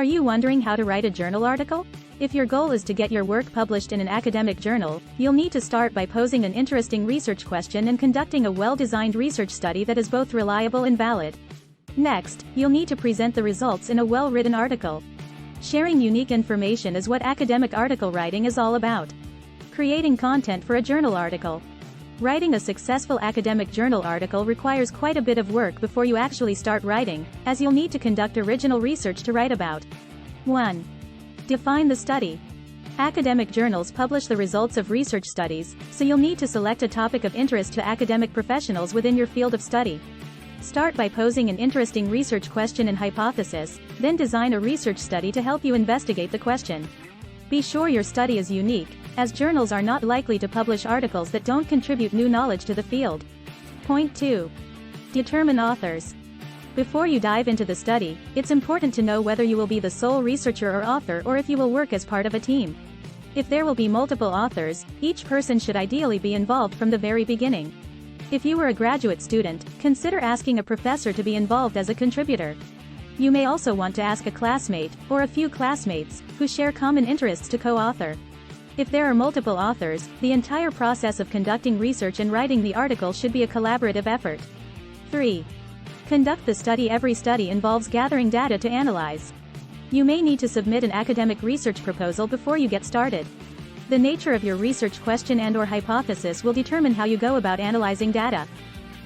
Are you wondering how to write a journal article? If your goal is to get your work published in an academic journal, you'll need to start by posing an interesting research question and conducting a well-designed research study that is both reliable and valid. Next, you'll need to present the results in a well-written article. Sharing unique information is what academic article writing is all about. Creating content for a journal article. Writing a successful academic journal article requires quite a bit of work before you actually start writing, as you'll need to conduct original research to write about. 1. Define the study. Academic journals publish the results of research studies, so you'll need to select a topic of interest to academic professionals within your field of study. Start by posing an interesting research question and hypothesis, then design a research study to help you investigate the question. Be sure your study is unique, as journals are not likely to publish articles that don't contribute new knowledge to the field. Point 2. Determine authors. Before you dive into the study, it's important to know whether you will be the sole researcher or author or if you will work as part of a team. If there will be multiple authors, each person should ideally be involved from the very beginning. If you were a graduate student, consider asking a professor to be involved as a contributor. You may also want to ask a classmate, or a few classmates, who share common interests to co-author. If there are multiple authors, the entire process of conducting research and writing the article should be a collaborative effort. 3. Conduct the study. Every study involves gathering data to analyze. You may need to submit an academic research proposal before you get started. The nature of your research question and/or hypothesis will determine how you go about analyzing data.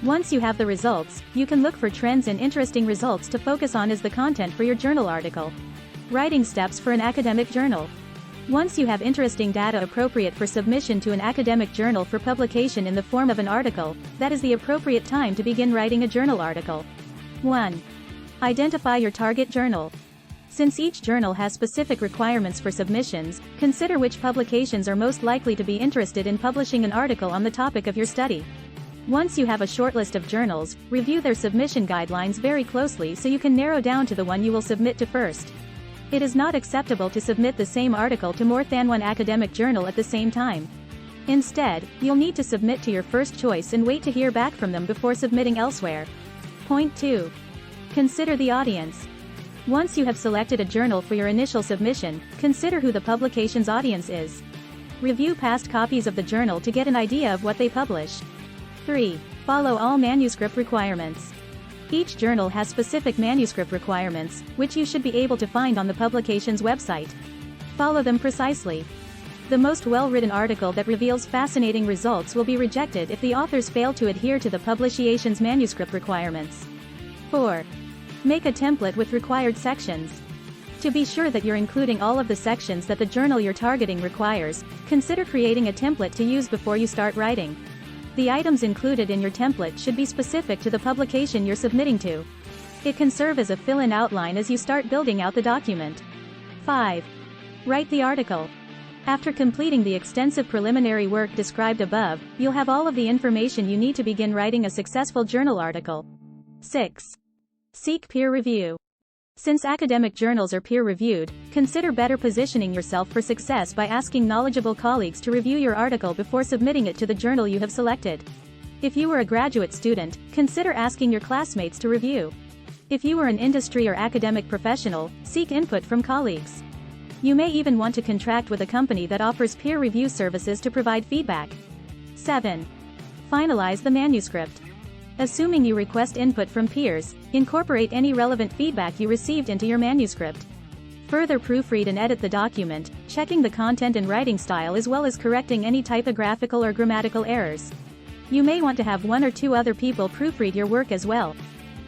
Once you have the results, you can look for trends and interesting results to focus on as the content for your journal article. Writing steps for an academic journal. Once you have interesting data appropriate for submission to an academic journal for publication in the form of an article, that is the appropriate time to begin writing a journal article. 1. Identify your target journal. Since each journal has specific requirements for submissions, consider which publications are most likely to be interested in publishing an article on the topic of your study. Once you have a short list of journals, review their submission guidelines very closely so you can narrow down to the one you will submit to first. It is not acceptable to submit the same article to more than one academic journal at the same time. Instead, you'll need to submit to your first choice and wait to hear back from them before submitting elsewhere. Point 2. Consider the audience. Once you have selected a journal for your initial submission, consider who the publication's audience is. Review past copies of the journal to get an idea of what they publish. 3. Follow all manuscript requirements. Each journal has specific manuscript requirements, which you should be able to find on the publication's website. Follow them precisely. The most well-written article that reveals fascinating results will be rejected if the authors fail to adhere to the publication's manuscript requirements. 4. Make a template with required sections. To be sure that you're including all of the sections that the journal you're targeting requires, consider creating a template to use before you start writing. The items included in your template should be specific to the publication you're submitting to. It can serve as a fill-in outline as you start building out the document. 5. Write the article. After completing the extensive preliminary work described above, you'll have all of the information you need to begin writing a successful journal article. 6. Seek peer review. Since academic journals are peer-reviewed, consider better positioning yourself for success by asking knowledgeable colleagues to review your article before submitting it to the journal you have selected. If you were a graduate student, consider asking your classmates to review. If you were an industry or academic professional, seek input from colleagues. You may even want to contract with a company that offers peer review services to provide feedback. 7. Finalize the manuscript. Assuming you request input from peers, incorporate any relevant feedback you received into your manuscript. Further proofread and edit the document, checking the content and writing style as well as correcting any typographical or grammatical errors. You may want to have one or two other people proofread your work as well.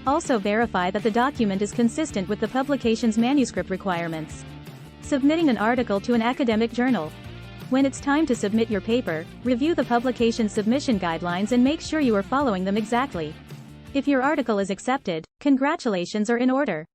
Also verify that the document is consistent with the publication's manuscript requirements. Submitting an article to an academic journal. When it's time to submit your paper, review the publication submission guidelines and make sure you are following them exactly. If your article is accepted, congratulations are in order.